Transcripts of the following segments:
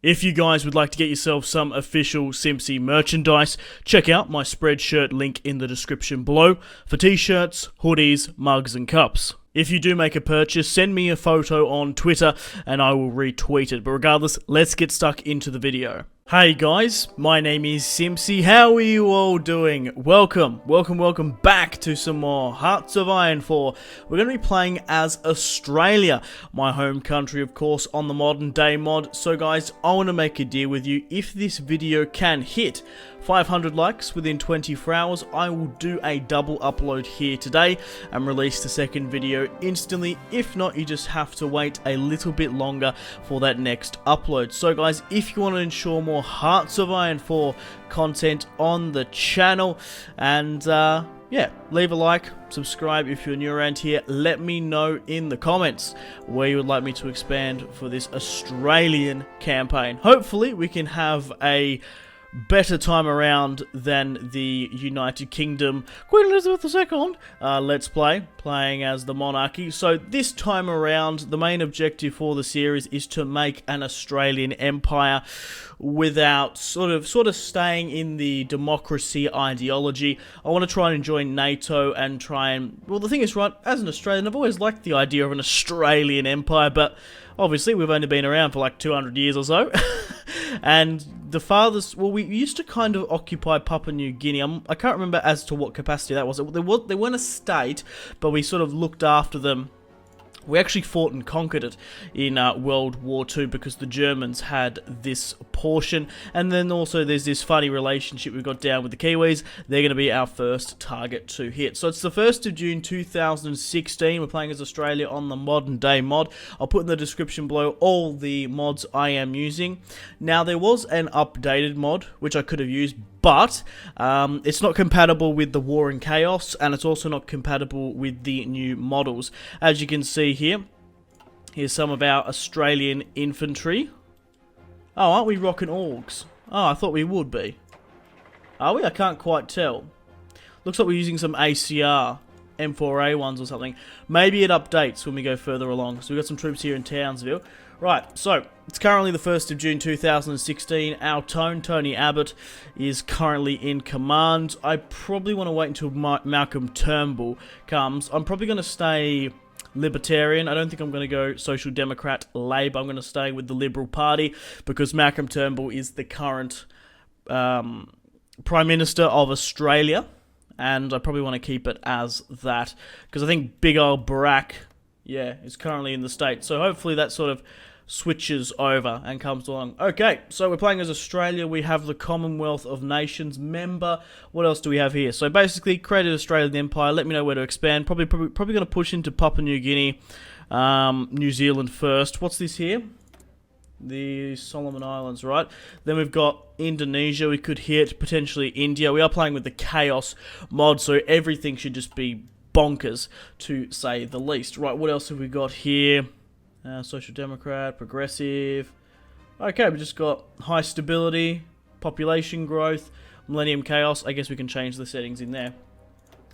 If you guys would like to get yourself some official Simpzy merchandise, check out my Spreadshirt link in the description below for t-shirts, hoodies, mugs and cups. If you do make a purchase, send me a photo on Twitter and I will retweet it. But regardless, let's get stuck into the video. Hey guys, my name is Simpzy. How are you all doing? Welcome back to some more Hearts of Iron 4. We're going to be playing as Australia, my home country of course, on the modern day mod. So guys, I want to make a deal with you. If this video can hit 500 likes within 24 hours, I will do a double upload here today and release the second video instantly. If not, you just have to wait a little bit longer for that next upload. So guys, if you want to ensure more Hearts of Iron 4 content on the channel, and yeah, leave a like, subscribe if you're new around here. Let me know in the comments where you would like me to expand for this Australian campaign. Hopefully we can have a better time around than the United Kingdom Queen Elizabeth II Let's Play, playing as the monarchy. So this time around, the main objective for the series is to make an Australian empire without sort of staying in the democracy ideology. I want to try and join NATO and try and, well, the thing is, right, as an Australian, I've always liked the idea of an Australian empire, but obviously we've only been around for like 200 years or so. And the farthest, well, we used to kind of occupy Papua New Guinea. I can't remember as to what capacity that was. They weren't a state, but we sort of looked after them. We actually fought and conquered it in World War II because the Germans had this portion. And then also there's this funny relationship we've got down with the Kiwis. They're going to be our first target to hit. So it's the 1st of June 2016. We're playing as Australia on the modern day mod. I'll put in the description below all the mods I am using. Now there was an updated mod which I could have used, but it's not compatible with the War and Chaos, and it's also not compatible with the new models. As you can see here, here's some of our Australian infantry. Oh, aren't we rocking Augs? Oh, I thought we would be. Are we? I can't quite tell. Looks like we're using some ACR M4A ones or something. Maybe it updates when we go further along. So we've got some troops here in Townsville. Right, so it's currently the 1st of June 2016. Our Tony Abbott is currently in command. I probably want to wait until Malcolm Turnbull comes. I'm probably going to stay Libertarian. I don't think I'm going to go Social Democrat, Labour. I'm going to stay with the Liberal Party because Malcolm Turnbull is the current Prime Minister of Australia, and I probably want to keep it as that because I think big old Barack, yeah, is currently in the States. So hopefully that sort of switches over and comes along. Okay, so we're playing as Australia. We have the Commonwealth of Nations member. What else do we have here? So basically, created Australian Empire. Let me know where to expand. Probably going to push into Papua New Guinea, New Zealand first. What's this here? The Solomon Islands, right? Then we've got Indonesia. We could hit potentially India. We are playing with the Chaos mod, so everything should just be bonkers, to say the least. Right, what else have we got here? Social Democrat, Progressive. Okay, we just got high stability, population growth, Millennium Chaos. I guess we can change the settings in there.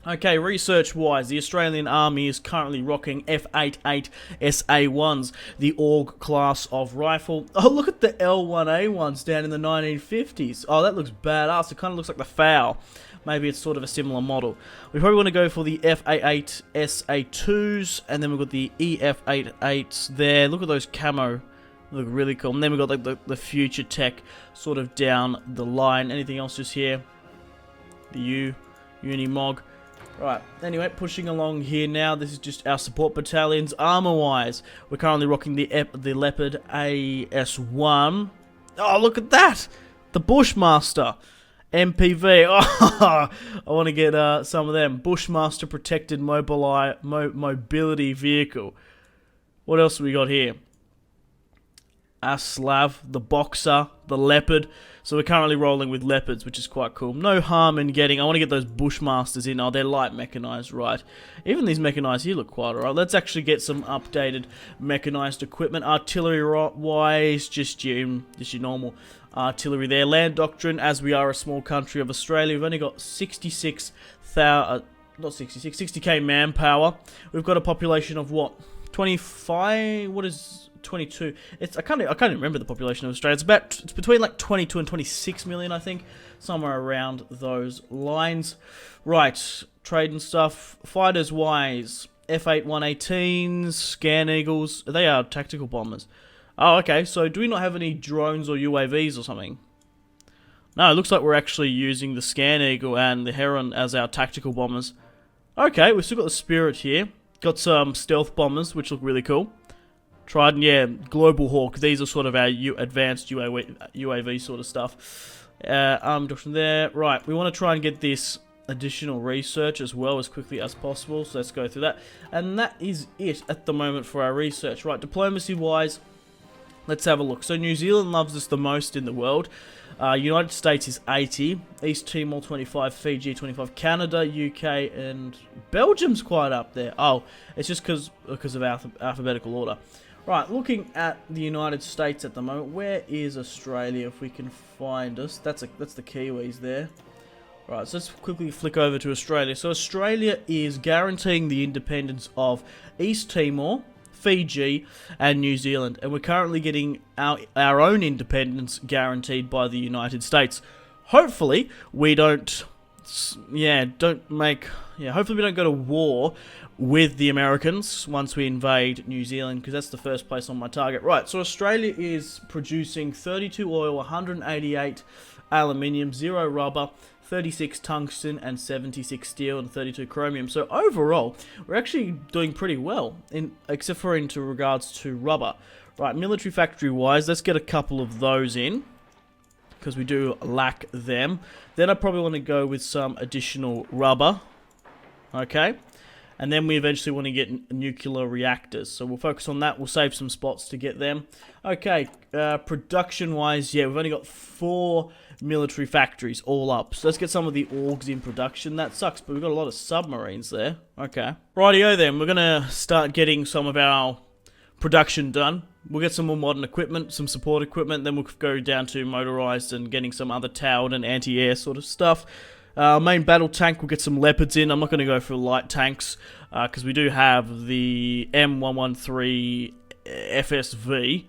Okay, research-wise, the Australian Army is currently rocking F88 SA1s, the AUG class of rifle. Oh, look at the L1A1s down in the 1950s. Oh, that looks badass. It kind of looks like the FAL. Maybe it's sort of a similar model. We probably want to go for the F88 SA2s, and then we've got the EF88s there. Look at those camo. They look really cool. And then we've got like the future tech sort of down the line. Anything else just here? The Unimog. Right, anyway, pushing along here now. This is just our support battalions. Armor-wise, we're currently rocking the Leopard AS1. Oh, look at that! The Bushmaster MPV. Oh, I want to get some of them. Bushmaster Protected Mobility Vehicle. What else have we got here? Aslav, the Boxer, the Leopard. So we're currently rolling with Leopards, which is quite cool. No harm in getting... I want to get those Bushmasters in. Oh, they're light mechanized, right? Even these mechanized here look quite alright. Let's actually get some updated mechanized equipment. Artillery-wise, just your normal artillery there. Land Doctrine, as we are a small country of Australia, we've only got 60k manpower. We've got a population of what? 25? What is 22. I can't even remember the population of Australia. It's between like 22 and 26 million, I think, somewhere around those lines. Right, trade and stuff. Fighters wise, F8 118s, Scan Eagles. They are tactical bombers. Oh, okay. So do we not have any drones or UAVs or something? No, it looks like we're actually using the Scan Eagle and the Heron as our tactical bombers. Okay, we've still got the Spirit here. Got some stealth bombers, which look really cool. Trident, yeah, Global Hawk. These are sort of our advanced UAV sort of stuff. Armed doctrine there. Right, we want to try and get this additional research as well as quickly as possible. So let's go through that. And that is it at the moment for our research. Right, diplomacy-wise, let's have a look. So New Zealand loves us the most in the world. United States is 80, East Timor 25, Fiji 25, Canada, UK, and Belgium's quite up there. Oh, it's just because of alphabetical order. Right, looking at the United States at the moment, where is Australia if we can find us? That's the Kiwis there. Right, so let's quickly flick over to Australia. So Australia is guaranteeing the independence of East Timor, Fiji, and New Zealand, and we're currently getting our own independence guaranteed by the United States. Hopefully, we don't hopefully we don't go to war with the Americans once we invade New Zealand, because that's the first place on my target. Right, so Australia is producing 32 oil, 188 aluminium, 0 rubber, 36 tungsten, and 76 steel, and 32 chromium. So overall, we're actually doing pretty well, except for into regards to rubber. Right, military factory wise, let's get a couple of those in, because we do lack them. Then I probably want to go with some additional rubber. Okay. And then we eventually want to get nuclear reactors. So we'll focus on that. We'll save some spots to get them. Okay, production-wise, yeah, we've only got 4 military factories all up. So let's get some of the orgs in production. That sucks, but we've got a lot of submarines there. Okay. Rightio then, we're going to start getting some of our production done. We'll get some more modern equipment, some support equipment. Then we'll go down to motorized and getting some other towered and anti-air sort of stuff. Main battle tank, we'll get some Leopards in. I'm not going to go for light tanks, because we do have the M113 FSV.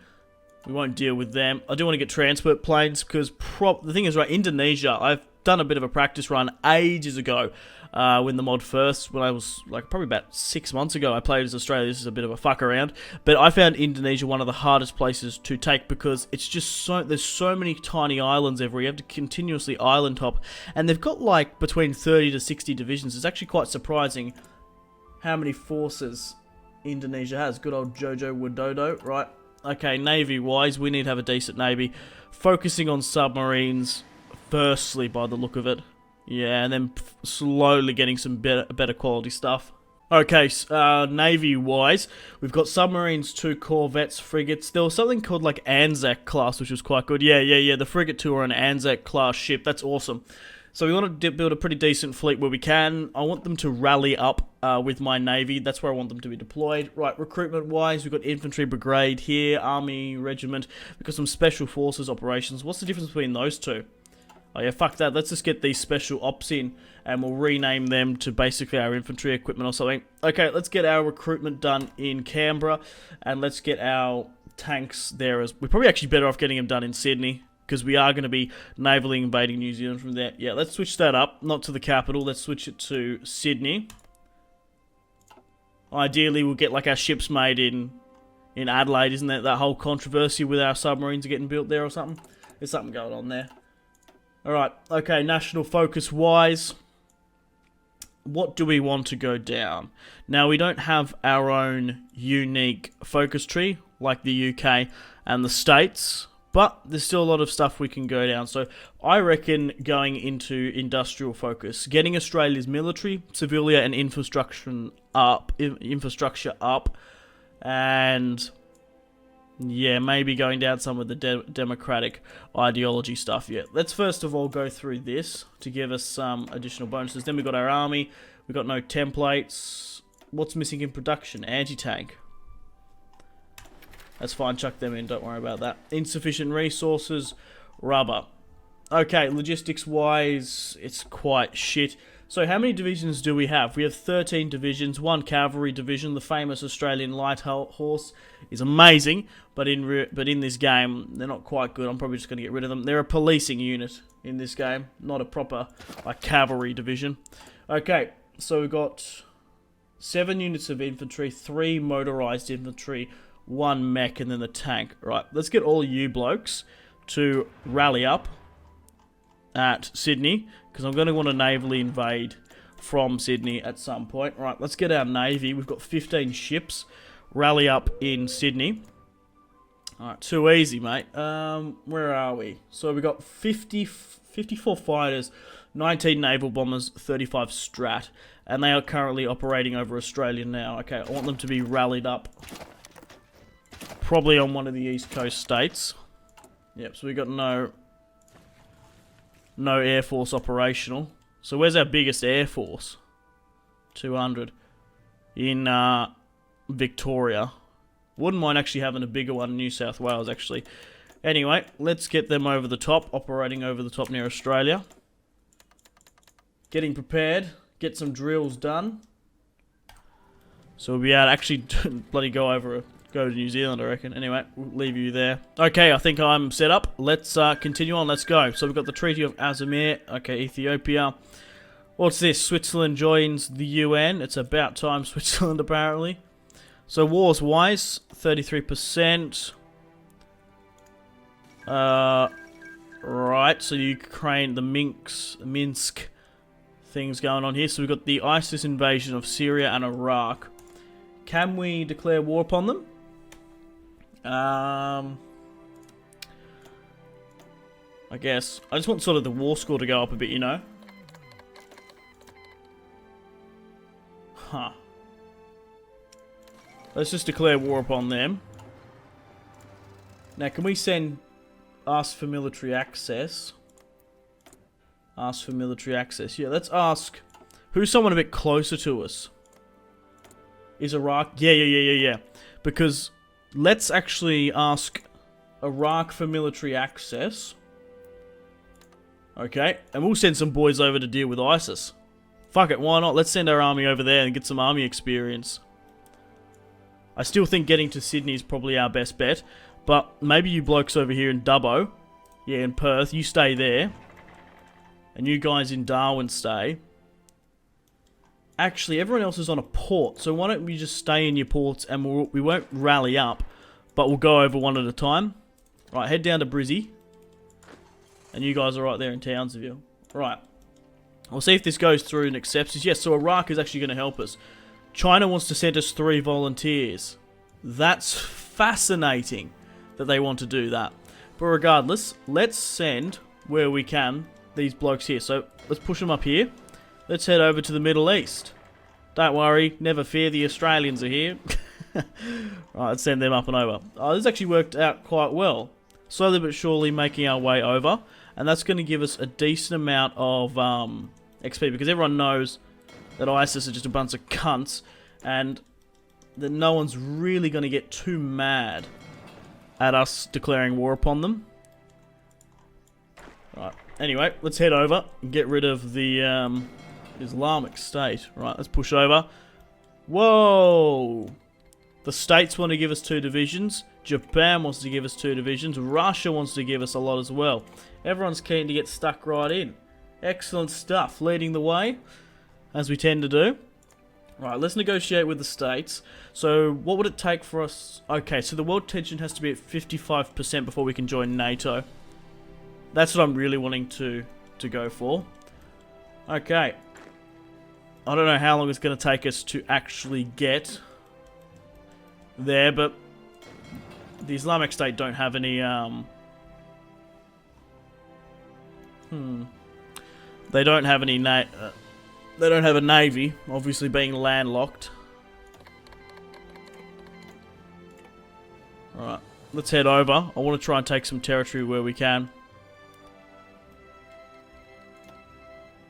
We won't deal with them. I do want to get transport planes, because the thing is, right, Indonesia, I've done a bit of a practice run ages ago, when the mod first, when I was, like, probably about 6 months ago, I played as Australia. This is a bit of a fuck around, but I found Indonesia one of the hardest places to take, because it's just there's so many tiny islands everywhere. You have to continuously island hop, and they've got, like, between 30 to 60 divisions. It's actually quite surprising how many forces Indonesia has. Good old Jojo Widodo, right? Okay, Navy-wise, we need to have a decent Navy. Focusing on submarines, firstly, by the look of it. Yeah, and then slowly getting some better quality stuff. Okay, Navy-wise, we've got submarines, 2 corvettes, frigates. There was something called, like, Anzac class, which was quite good. Yeah, the frigate 2 are an Anzac class ship. That's awesome. So we want to build a pretty decent fleet where we can. I want them to rally up with my Navy. That's where I want them to be deployed. Right, recruitment-wise, we've got infantry brigade here, army regiment. We've got some special forces operations. What's the difference between those two? Oh yeah, fuck that. Let's just get these special ops in, and we'll rename them to basically our infantry equipment or something. Okay, let's get our recruitment done in Canberra, and let's get our tanks there. We're probably actually better off getting them done in Sydney, because we are going to be navally invading New Zealand from there. Yeah, let's switch that up. Not to the capital. Let's switch it to Sydney. Ideally, we'll get like our ships made in Adelaide. Isn't that whole controversy with our submarines getting built there or something? There's something going on there. Alright, okay, national focus-wise, what do we want to go down? Now, we don't have our own unique focus tree, like the UK and the States, but there's still a lot of stuff we can go down. So, I reckon going into industrial focus, getting Australia's military, civilian, and infrastructure up, and yeah, maybe going down some of the democratic ideology stuff. Yeah, let's first of all go through this to give us some additional bonuses. Then we've got our army. We've got no templates. What's missing in production? Anti-tank. That's fine, chuck them in, don't worry about that. Insufficient resources, rubber. Okay, logistics-wise, it's quite shit. So how many divisions do we have? We have 13 divisions, 1 cavalry division. The famous Australian light horse is amazing, but in this game, they're not quite good. I'm probably just going to get rid of them. They're a policing unit in this game, not a proper cavalry division. Okay, so we've got 7 units of infantry, 3 motorized infantry, 1 mech, and then the tank. Right, let's get all you blokes to rally up at Sydney, because I'm going to want to navally invade from Sydney at some point. Right, let's get our navy. We've got 15 ships. Rally up in Sydney. Alright, too easy, mate. Where are we? So we've got 54 fighters, 19 naval bombers, 35 strat, and they are currently operating over Australia now. Okay, I want them to be rallied up probably on one of the East Coast states. Yep, so we got no Air Force operational. So where's our biggest Air Force? 200. In Victoria. Wouldn't mind actually having a bigger one in New South Wales, actually. Anyway, let's get them over the top, operating over the top near Australia. Getting prepared. Get some drills done. So we'll be able to actually bloody go to New Zealand, I reckon. Anyway, we'll leave you there. Okay, I think I'm set up. Let's continue on. Let's go. So we've got the Treaty of Azamir. Okay, Ethiopia. What's this? Switzerland joins the UN. It's about time, Switzerland, apparently. So wars wise, 33%. Right, so Ukraine, the Minsk things going on here. So we've got the ISIS invasion of Syria and Iraq. Can we declare war upon them? I guess. I just want sort of the war score to go up a bit, you know? Huh. Let's just declare war upon them. Now, can we ask for military access? Ask for military access. Yeah, let's ask. Who's someone a bit closer to us? Is Iraq? Yeah. Because let's actually ask Iraq for military access. Okay, and we'll send some boys over to deal with ISIS. Fuck it, why not? Let's send our army over there and get some army experience. I still think getting to Sydney is probably our best bet. But maybe you blokes over here in Dubbo, yeah, in Perth, you stay there. And you guys in Darwin stay. Actually, everyone else is on a port, so why don't we just stay in your ports and we won't rally up, but we'll go over one at a time. Right, head down to Brizzy. And you guys are right there in Townsville. Right. We'll see if this goes through and accepts us. Yes, so Iraq is actually going to help us. China wants to send us 3 volunteers. That's fascinating that they want to do that. But regardless, let's send, where we can, these blokes here. So let's push them up here. Let's head over to the Middle East. Don't worry, never fear, the Australians are here. Right, let's send them up and over. Oh, this actually worked out quite well. Slowly but surely making our way over. And that's going to give us a decent amount of XP. Because everyone knows that ISIS are just a bunch of cunts. And that no one's really going to get too mad at us declaring war upon them. Right, anyway, let's head over and get rid of the Islamic State. Right, let's push over. Whoa! The States want to give us 2 divisions. Japan wants to give us 2 divisions. Russia wants to give us a lot as well. Everyone's keen to get stuck right in. Excellent stuff. Leading the way, as we tend to do. Right, let's negotiate with the States. So, what would it take for us? Okay, so the world tension has to be at 55% before we can join NATO. That's what I'm really wanting to go for. Okay. I don't know how long it's going to take us to actually get there, but the Islamic State don't have any, They don't have any, they don't have a navy, obviously being landlocked. Alright, let's head over. I want to try and take some territory where we can.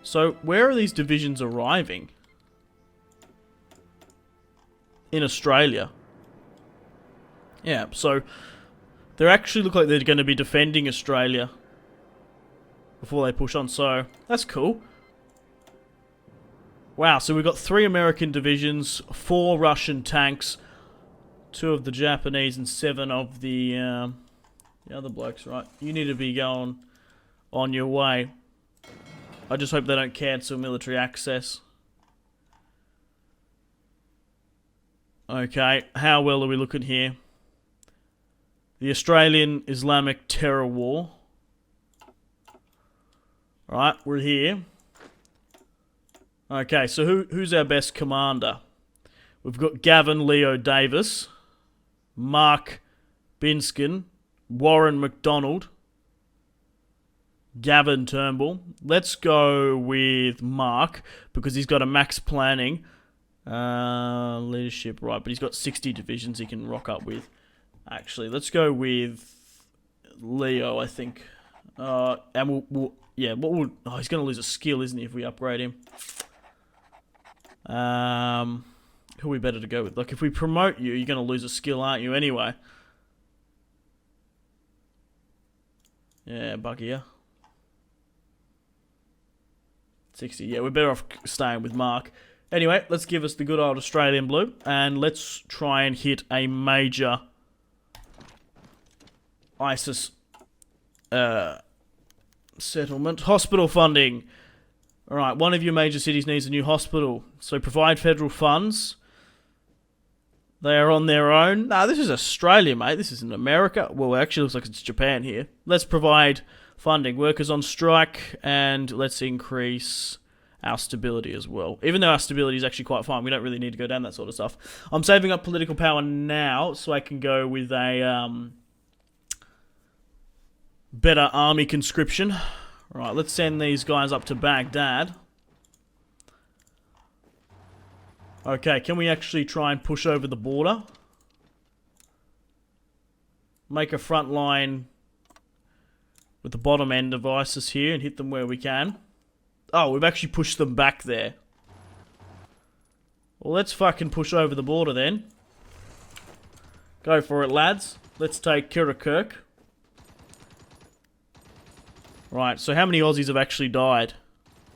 So, where are these divisions arriving? In Australia. Yeah, so they actually look like they're going to be defending Australia before they push on, so that's cool. Wow, so we've got 3 American divisions, 4 Russian tanks, 2 of the Japanese, and 7 of the other blokes, right? You need to be going on your way. I just hope they don't cancel military access. Okay, how well are we looking here? The Australian Islamic Terror War. Right, we're here. Okay, so who's our best commander? We've got Gavin Leo Davis, Mark Binskin, Warren McDonald, Gavin Turnbull. Let's go with Mark, because he's got a max planning leadership, right, but he's got 60 divisions he can rock up with. Actually, let's go with Leo, I think. And we'll yeah, he's going to lose a skill, isn't he, if we upgrade him? Who are we better to go with? Like, if we promote you, you're going to lose a skill, aren't you, anyway? Yeah, buggier. 60. Yeah, we're better off staying with Mark. Anyway, let's give us the good old Australian blue, and let's try and hit a major ISIS settlement. Hospital funding. Alright, one of your major cities needs a new hospital, so provide federal funds. They are on their own. Nah, this is Australia, mate. This isn't America. Well, it actually looks like it's Japan here. Let's provide funding. Workers on strike, and let's increase our stability as well. Even though our stability is actually quite fine, we don't really need to go down that sort of stuff. I'm saving up political power now, so I can go with a better army conscription. Right, let's send these guys up to Baghdad. Okay, can we actually try and push over the border? Make a front line with the bottom end of ISIS here and hit them where we can. Oh, we've actually pushed them back there. Well, let's fucking push over the border then. Go for it, lads. Let's take Kirkuk. Right, so how many Aussies have actually died?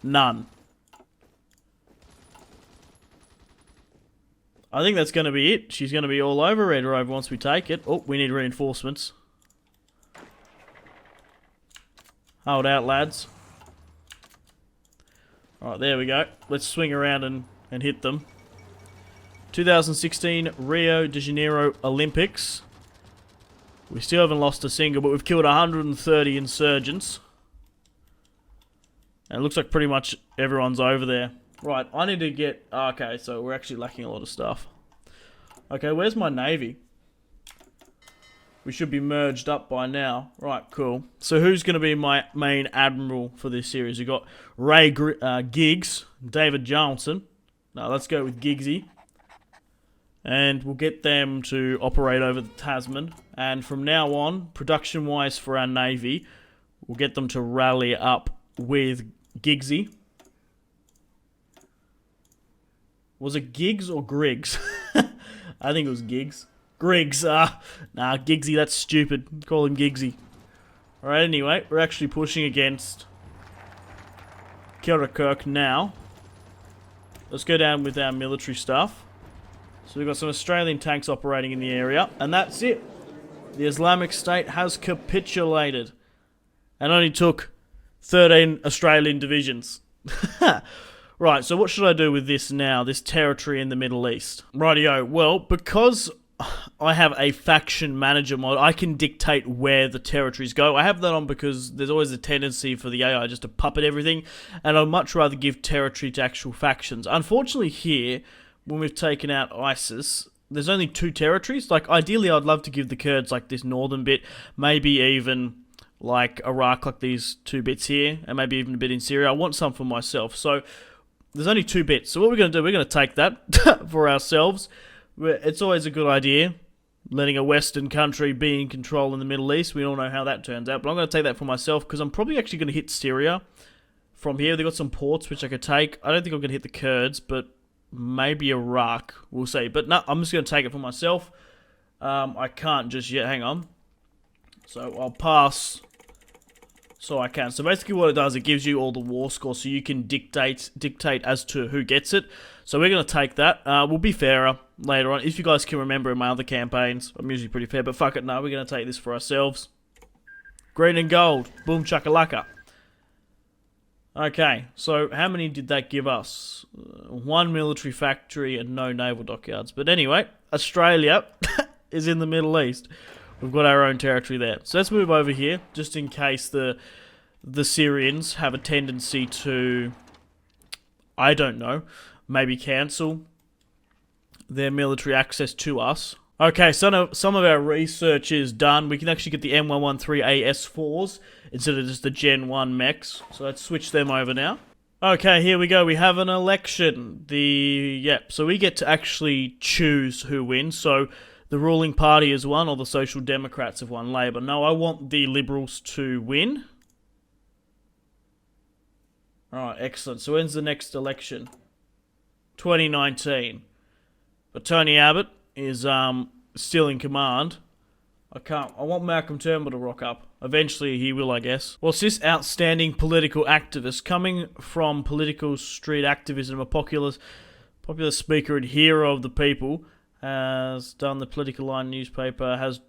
None. I think that's going to be it. She's going to be all over Red Rover once we take it. Oh, we need reinforcements. Hold out, lads. Alright, there we go. Let's swing around and hit them. 2016 Rio de Janeiro Olympics. We still haven't lost a single, but we've killed 130 insurgents. And it looks like pretty much everyone's over there. Right, I need to get... Okay, so we're actually lacking a lot of stuff. Okay, where's my navy? We should be merged up by now. Right, cool. So who's going to be my main admiral for this series? We've got Ray Giggs, David Johnson. Now let's go with Giggsy. And we'll get them to operate over the Tasman. And from now on, production-wise for our navy, we'll get them to rally up with Giggsy. Was it Giggs or Griggs? I think it was Giggs. Griggs, nah, Giggsy, that's stupid. Call him Giggsy. Alright, anyway, we're actually pushing against Kirkuk now. Let's go down with our military stuff. So we've got some Australian tanks operating in the area, and that's it. The Islamic State has capitulated. And only took 13 Australian divisions. Right, so what should I do with this now, this territory in the Middle East? Rightio, well, because I have a faction manager mod, I can dictate where the territories go. I have that on because there's always a tendency for the AI just to puppet everything, and I'd much rather give territory to actual factions. Unfortunately here, when we've taken out ISIS, there's only 2 territories. Like, ideally I'd love to give the Kurds like this northern bit, maybe even like Iraq, like these 2 bits here, and maybe even a bit in Syria. I want some for myself, so there's only 2 bits. So what we're going to do, we're going to take that for ourselves. It's always a good idea, letting a Western country be in control in the Middle East. We all know how that turns out, but I'm going to take that for myself, because I'm probably actually going to hit Syria from here. They've got some ports which I could take. I don't think I'm going to hit the Kurds, but maybe Iraq, we'll see. But no, I'm just going to take it for myself. I can't just yet, hang on. So I'll pass So I can. So basically what it does, it gives you all the war score so you can dictate as to who gets it. So we're going to take that. We'll be fairer later on. If you guys can remember in my other campaigns, I'm usually pretty fair, but fuck it, no, we're going to take this for ourselves. Green and gold. Boom chakalaka. Okay, so how many did that give us? 1 military factory and no naval dockyards. But anyway, Australia is in the Middle East. We've got our own territory there. So let's move over here, just in case the Syrians have a tendency to, I don't know, maybe cancel their military access to us. Okay, some of our research is done. We can actually get the M113A-S4s instead of just the Gen 1 mechs. So let's switch them over now. Okay, here we go. We have an election. So we get to actually choose who wins. So the ruling party has won, or the Social Democrats have won. Labour. No, I want the Liberals to win. Alright, excellent. So when's the next election? 2019. But Tony Abbott is still in command. I want Malcolm Turnbull to rock up. Eventually he will, I guess. What's this? Outstanding political activist. Coming from political street activism, a popular speaker and hero of the people, has done the politically aligned newspaper, has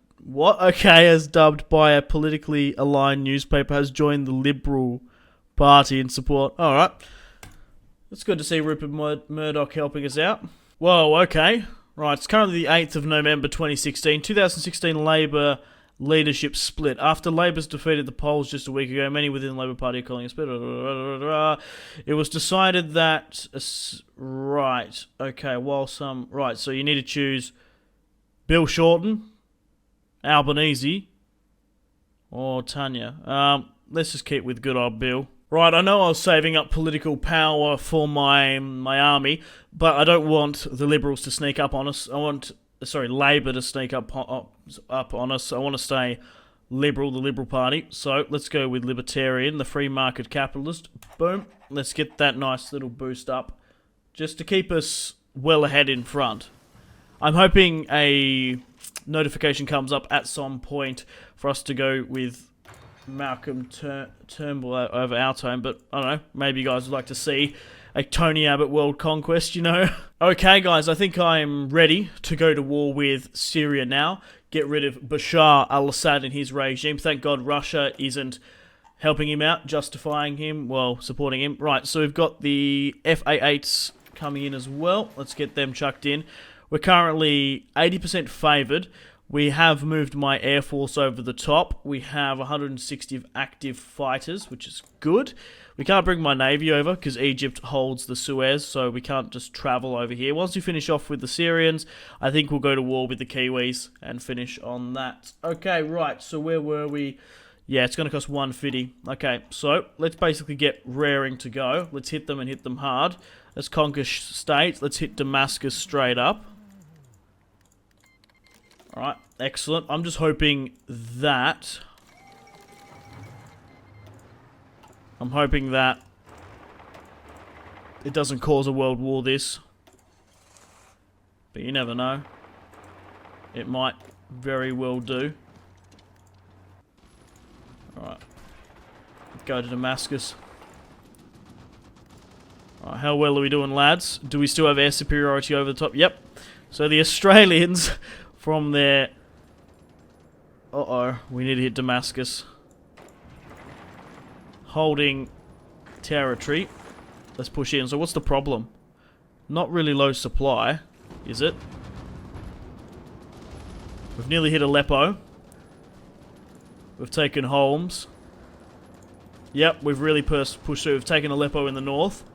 dubbed by a politically aligned newspaper, has joined the Liberal Party in support. Alright. It's good to see Rupert Murdoch helping us out. Whoa, okay. Right, it's currently the 8th of November 2016. 2016 Labour leadership split. After Labour's defeated the polls just a week ago, many within the Labour Party are calling a split. It was decided that... Right, okay, Right, so you need to choose Bill Shorten, Albanese, or Tanya. Let's just keep with good old Bill. Right, I know I was saving up political power for my army, but I don't want the Liberals to sneak up on us. I want, Labour to sneak up on us. I want to stay Liberal, the Liberal Party. So let's go with Libertarian, the free market capitalist. Boom. Let's get that nice little boost up, just to keep us well ahead in front. I'm hoping a notification comes up at some point for us to go with Malcolm Turnbull over our time, but I don't know, maybe you guys would like to see a Tony Abbott world conquest, you know? Okay guys, I think I'm ready to go to war with Syria now, get rid of Bashar al-Assad and his regime. Thank God Russia isn't helping him out, justifying him, well, supporting him. Right, so we've got the FA-8s coming in as well. Let's get them chucked in. We're currently 80% favoured. We have moved my Air Force over the top. We have 160 active fighters, which is good. We can't bring my Navy over because Egypt holds the Suez, so we can't just travel over here. Once we finish off with the Syrians, I think we'll go to war with the Kiwis and finish on that. Okay, right, so where were we? Yeah, it's going to cost 150. Okay, so let's basically get raring to go. Let's hit them and hit them hard. Let's conquer states. Let's hit Damascus straight up. Alright, excellent. I'm just hoping that... it doesn't cause a world war, this. But you never know. It might very well do. Alright. Let's go to Damascus. Alright, how well are we doing, lads? Do we still have air superiority over the top? Yep. So the Australians... from there... Uh-oh, we need to hit Damascus. Holding territory. Let's push in. So what's the problem? Not really low supply, is it? We've nearly hit Aleppo. We've taken Holmes. Yep, we've really pushed through. We've taken Aleppo in the north.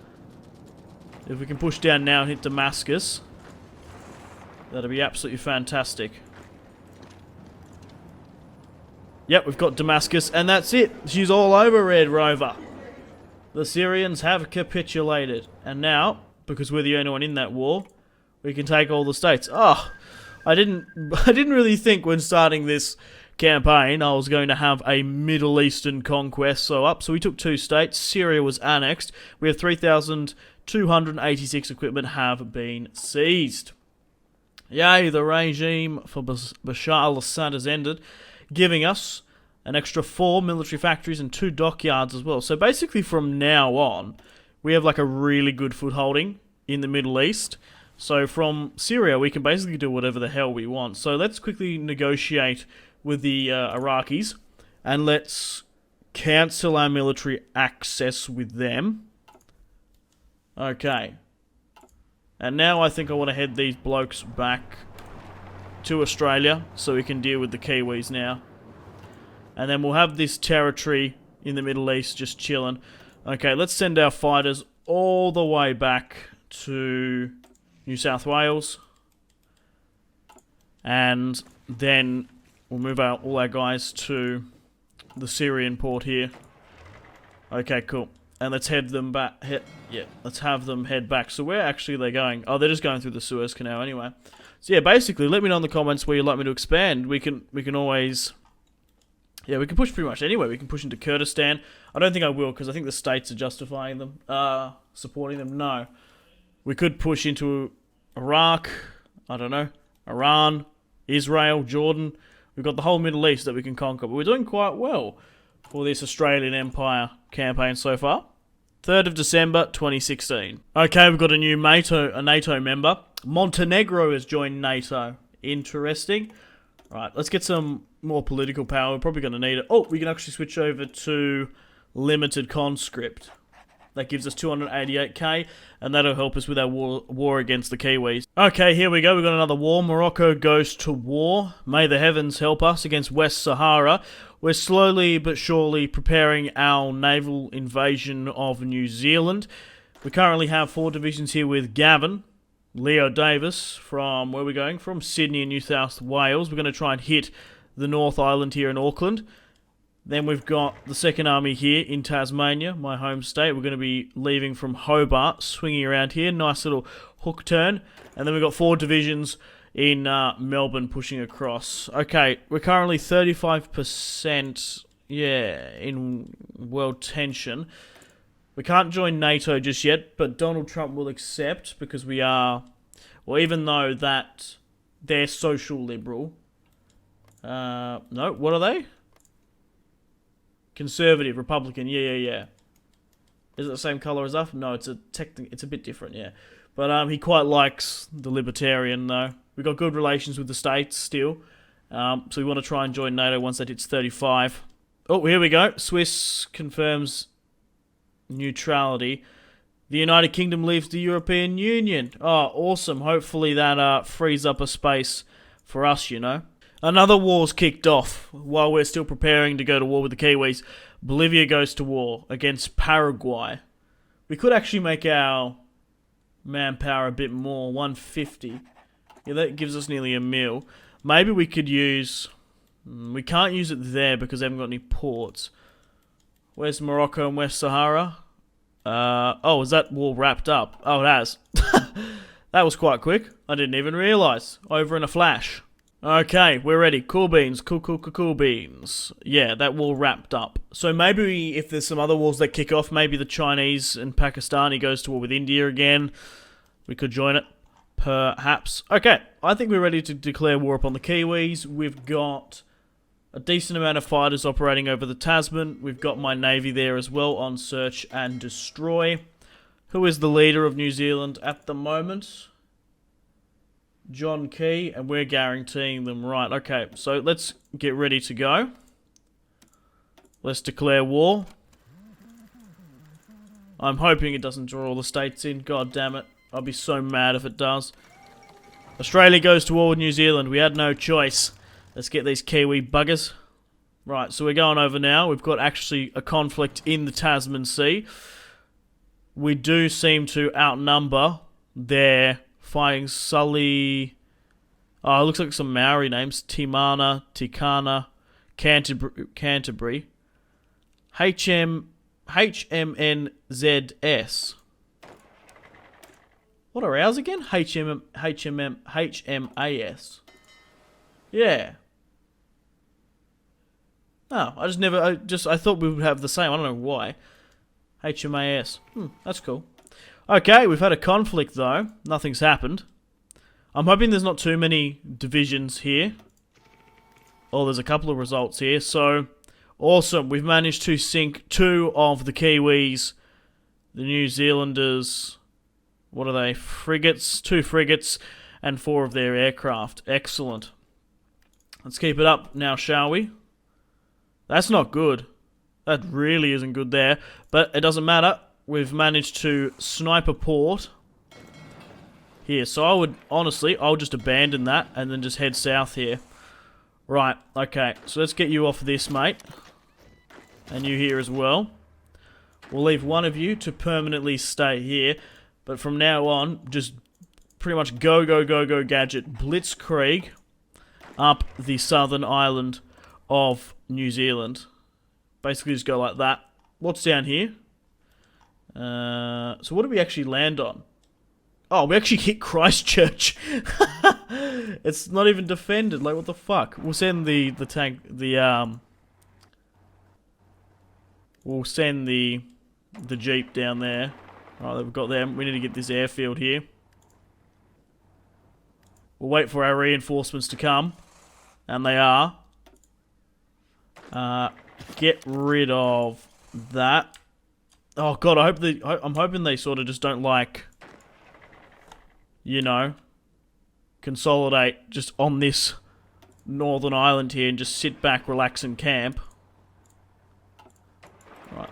If we can push down now and hit Damascus, that'll be absolutely fantastic. Yep, we've got Damascus, and that's it. She's all over, Red Rover. The Syrians have capitulated. And now, because we're the only one in that war, we can take all the states. Oh, I didn't really think when starting this campaign I was going to have a Middle Eastern conquest so we took 2 states. Syria was annexed. We have 3,286 equipment have been seized. Yay, the regime for Bashar al-Assad has ended, giving us an extra 4 military factories and 2 dockyards as well. So basically from now on, we have like a really good footholding in the Middle East. So from Syria, we can basically do whatever the hell we want. So let's quickly negotiate with the Iraqis, and let's cancel our military access with them. Okay. And now I think I want to head these blokes back to Australia so we can deal with the Kiwis now. And then we'll have this territory in the Middle East just chilling. Okay, let's send our fighters all the way back to New South Wales. And then we'll move all our guys to the Syrian port here. Okay, cool. And let's head them back. Let's have them head back. So where actually are they going? Oh, they're just going through the Suez Canal anyway. So yeah, basically, let me know in the comments where you'd like me to expand. We can always... Yeah, we can push pretty much anywhere. We can push into Kurdistan. I don't think I will, because I think the states are justifying them, supporting them. No. We could push into Iraq, I don't know, Iran, Israel, Jordan. We've got the whole Middle East that we can conquer. But we're doing quite well for this Australian Empire campaign so far. 3rd of December, 2016. Okay, we've got a new NATO member. Montenegro has joined NATO. Interesting. Right, let's get some more political power. We're probably going to need it. Oh, we can actually switch over to limited conscript. That gives us 288k, and that'll help us with our war against the Kiwis. Okay, here we go. We've got another war. Morocco goes to war. May the heavens help us against West Sahara. We're slowly but surely preparing our naval invasion of New Zealand. We currently have 4 divisions here with Gavin. Leo Davis from, where are we going? From Sydney and New South Wales. We're going to try and hit the North Island here in Auckland. Then we've got the 2nd Army here in Tasmania, my home state. We're going to be leaving from Hobart, swinging around here. Nice little hook turn. And then we've got 4 divisions in Melbourne pushing across. Okay, we're currently 35%, in world tension. We can't join NATO just yet, but Donald Trump will accept because we are, well, even though that they're social liberal. No, what are they? Conservative, Republican, yeah. Is it the same colour as us? No, it's a bit different, yeah. But he quite likes the libertarian, though. We've got good relations with the States still. So we want to try and join NATO once that hits 35. Oh, here we go. Swiss confirms neutrality. The United Kingdom leaves the European Union. Oh, awesome. Hopefully that frees up a space for us, you know. Another war's kicked off while we're still preparing to go to war with the Kiwis. Bolivia goes to war against Paraguay. We could actually make our manpower a bit more, 150. Yeah, that gives us nearly a mil. Maybe we could use... We can't use it there because they haven't got any ports. Where's Morocco and West Sahara? Oh, is that war wrapped up? Oh, it has. That was quite quick. I didn't even realise. Over in a flash. Okay, we're ready. Cool beans. Cool beans. Yeah, that war wrapped up. So maybe if there's some other wars that kick off, maybe the Chinese and Pakistani goes to war with India again. We could join it. Perhaps. Okay, I think we're ready to declare war upon the Kiwis. We've got a decent amount of fighters operating over the Tasman. We've got my navy there as well on search and destroy. Who is the leader of New Zealand at the moment? John Key, and we're guaranteeing them right. Okay, so let's get ready to go. Let's declare war. I'm hoping it doesn't draw all the states in. God damn it. I'll be so mad if it does. Australia goes to war with New Zealand. We had no choice. Let's get these Kiwi buggers. Right, so we're going over now. We've got actually a conflict in the Tasman Sea. We do seem to outnumber their fighting Sully. Oh, it looks like some Maori names. Timana, Tikana, Canterbury. HMNZS. What are ours again? HMAS. Yeah. No, I thought we would have the same. I don't know why. HMAS. That's cool. Okay, we've had a conflict though. Nothing's happened. I'm hoping there's not too many divisions here. Oh, there's a couple of results here. So, Awesome. We've managed to sink 2 of the Kiwis. The New Zealanders, what are they? Frigates, 2 frigates, and 4 of their aircraft. Excellent. Let's keep it up now, shall we? That's not good. That really isn't good there. But it doesn't matter. We've managed to snipe a port here. So I would, honestly, I'll just abandon that and then just head south here. Right, okay. So let's get you off this, mate. And you here as well. We'll leave one of you to permanently stay here. But from now on, just pretty much go, gadget, blitzkrieg up the southern island of New Zealand. Basically just go like that. What's down here? So what did we actually land on? Oh, we actually hit Christchurch. It's not even defended. Like, what the fuck? We'll send the tank, we'll send the Jeep down there. Alright, we've got them. We need to get this airfield here. We'll wait for our reinforcements to come. And they are. Get rid of that. Oh god, I'm hoping they sort of just don't, like, you know, consolidate just on this northern island here and just sit back, relax and camp. Right.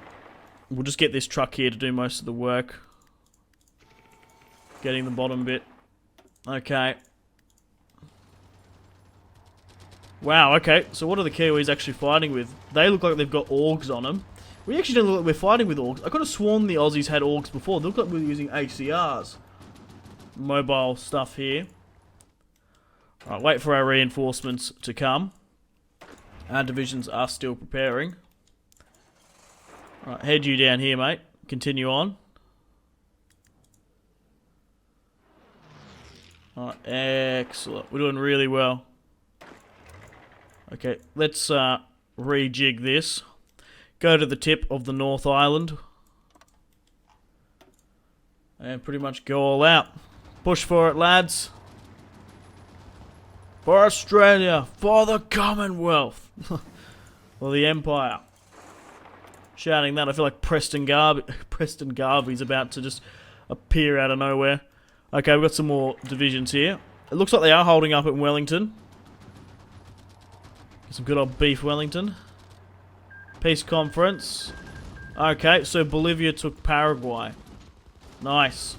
We'll just get this truck here to do most of the work. Getting the bottom bit. Okay. Wow, okay. So what are the Kiwis actually fighting with? They look like they've got augs on them. We actually don't look like we're fighting with augs. I could have sworn the Aussies had augs before. They look like we were using HCRs. Mobile stuff here. Alright, wait for our reinforcements to come. Our divisions are still preparing. Alright, head you down here, mate. Continue on. Alright, excellent. We're doing really well. Okay, let's rejig this. Go to the tip of the North Island. And pretty much go all out. Push for it, lads. For Australia. For the Commonwealth. Or the Empire. Shouting that, I feel like Preston Garvey's about to just appear out of nowhere. Okay, we've got some more divisions here. It looks like they are holding up at Wellington. Some good old beef Wellington. Peace conference. Okay, so Bolivia took Paraguay. Nice.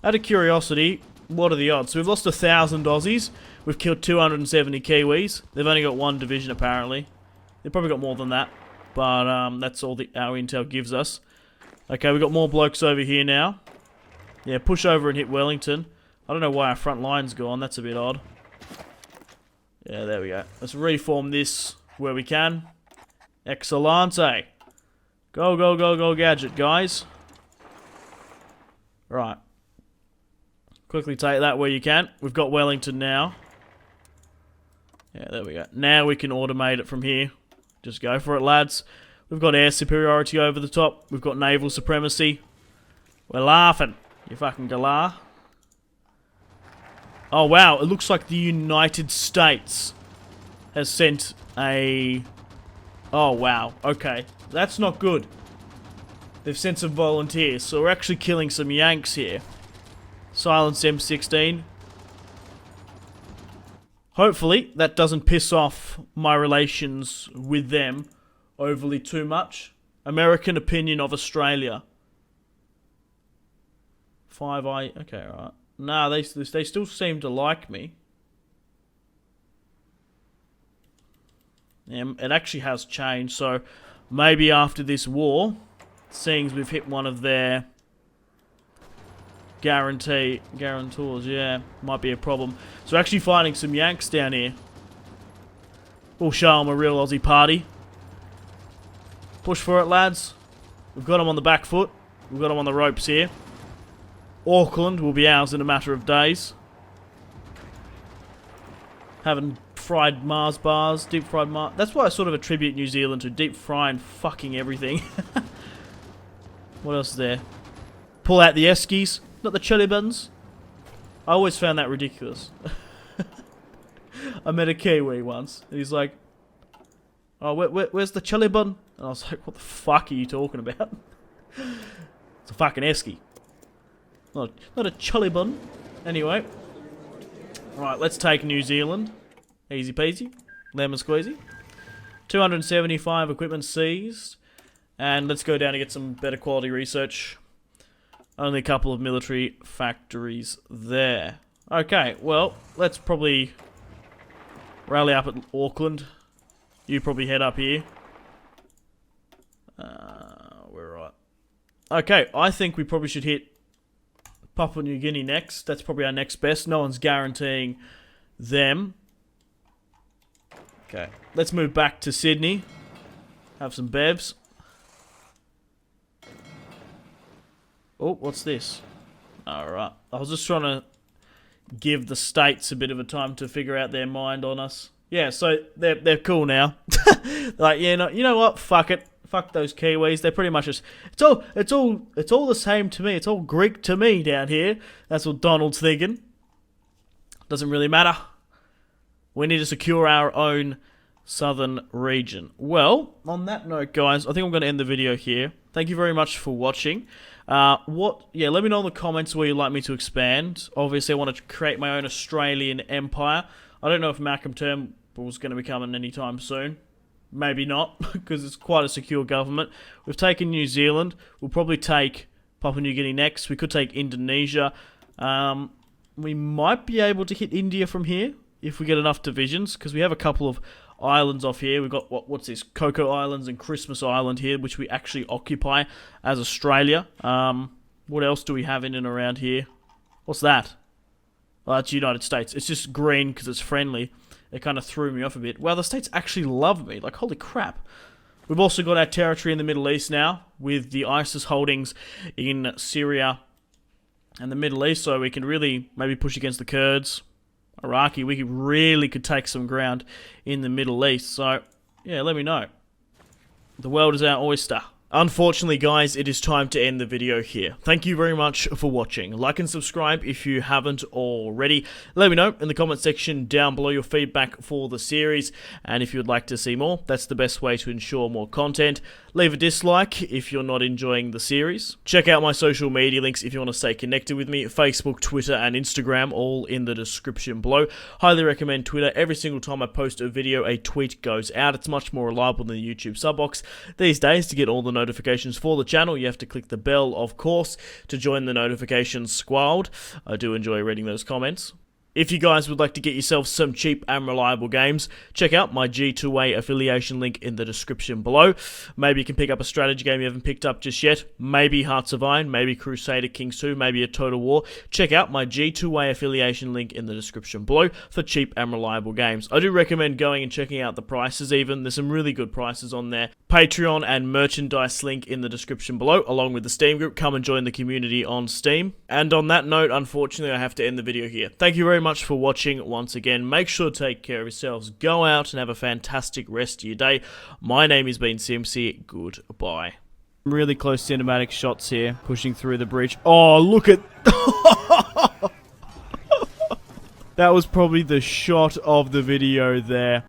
Out of curiosity, what are the odds? So we've lost 1,000 Aussies. We've killed 270 Kiwis. They've only got 1 division apparently. They've probably got more than that. But that's all our intel gives us. Okay, we've got more blokes over here now. Yeah, push over and hit Wellington. I don't know why our front line's gone. That's a bit odd. Yeah, there we go. Let's reform this where we can. Excellente. Go, gadget, guys. Right. Quickly take that where you can. We've got Wellington now. Yeah, there we go. Now we can automate it from here. Just go for it, lads. We've got air superiority over the top. We've got naval supremacy. We're laughing. You fucking galah. Oh, wow. It looks like the United States has sent a... Oh, wow. Okay. That's not good. They've sent some volunteers, so we're actually killing some Yanks here. Silence M16. Hopefully, that doesn't piss off my relations with them overly too much. American opinion of Australia. 5i... Okay, alright. Nah, they still seem to like me. Yeah, it actually has changed, so maybe after this war, seeing as we've hit one of their guarantors, yeah, might be a problem. So we're actually fighting some Yanks down here. We'll show them a real Aussie party. Push for it, lads. We've got them on the back foot. We've got them on the ropes here. Auckland will be ours in a matter of days. Having fried Mars bars, deep fried Mars. That's why I sort of attribute New Zealand to deep frying fucking everything. What else is there? Pull out the Eskies, not the chili buns. I always found that ridiculous. I met a Kiwi once, and he's like, Oh, where's the chili bun? And I was like, what the fuck are you talking about? It's a fucking esky. Not a chili bun. Anyway. Right, let's take New Zealand. Easy peasy. Lemon squeezy. 275 equipment seized. And let's go down and get some better quality research. Only a couple of military factories there. Okay, well, let's probably rally up at Auckland. You probably head up here. We're right. Okay, I think we probably should hit Papua New Guinea next. That's probably our next best. No one's guaranteeing them. Okay, let's move back to Sydney. Have some bevs. Oh, what's this? Alright. I was just trying to give the states a bit of a time to figure out their mind on us. Yeah, so they're cool now. Like, yeah, you know what? Fuck it. Fuck those Kiwis. They're pretty much just it's all the same to me. It's all Greek to me down here. That's what Donald's thinking. Doesn't really matter. We need to secure our own southern region. Well, on that note, guys, I think I'm going to end the video here. Thank you very much for watching. Let me know in the comments where you'd like me to expand. Obviously, I want to create my own Australian empire. I don't know if Malcolm Turnbull's going to be coming anytime soon. Maybe not, because it's quite a secure government. We've taken New Zealand. We'll probably take Papua New Guinea next. We could take Indonesia. We might be able to hit India from here if we get enough divisions, because we have a couple of islands off here. We've got, what's this? Coco Islands and Christmas Island here, which we actually occupy as Australia. What else do we have in and around here? What's that? Well, that's United States. It's just green because it's friendly. It kind of threw me off a bit. Wow, the States actually love me. Like, holy crap. We've also got our territory in the Middle East now, with the ISIS holdings in Syria and the Middle East, so we can really maybe push against the Kurds. Iraqi, we really could take some ground in the Middle East. So, yeah, let me know. The world is our oyster. Unfortunately, guys, it is time to end the video here. Thank you very much for watching. Like and subscribe if you haven't already. Let me know in the comment section down below your feedback for the series. And if you would like to see more, that's the best way to ensure more content. Leave a dislike if you're not enjoying the series. Check out my social media links if you want to stay connected with me. Facebook, Twitter, and Instagram, all in the description below. Highly recommend Twitter. Every single time I post a video, a tweet goes out. It's much more reliable than the YouTube sub box. These days, to get all the notifications for the channel, you have to click the bell, of course, to join the notifications squad. I do enjoy reading those comments. If you guys would like to get yourself some cheap and reliable games, check out my G2A affiliation link in the description below. Maybe you can pick up a strategy game you haven't picked up just yet. Maybe Hearts of Iron, maybe Crusader Kings 2, maybe a Total War. Check out my G2A affiliation link in the description below for cheap and reliable games. I do recommend going and checking out the prices even. There's some really good prices on there. Patreon and merchandise link in the description below, along with the Steam group. Come and join the community on Steam. And on that note, unfortunately, I have to end the video here. Thank you very much for watching once again. Make sure to take care of yourselves. Go out and have a fantastic rest of your day. My name has been Simpzy. Goodbye. Really close cinematic shots here, pushing through the bridge. Oh, look at... That was probably the shot of the video there.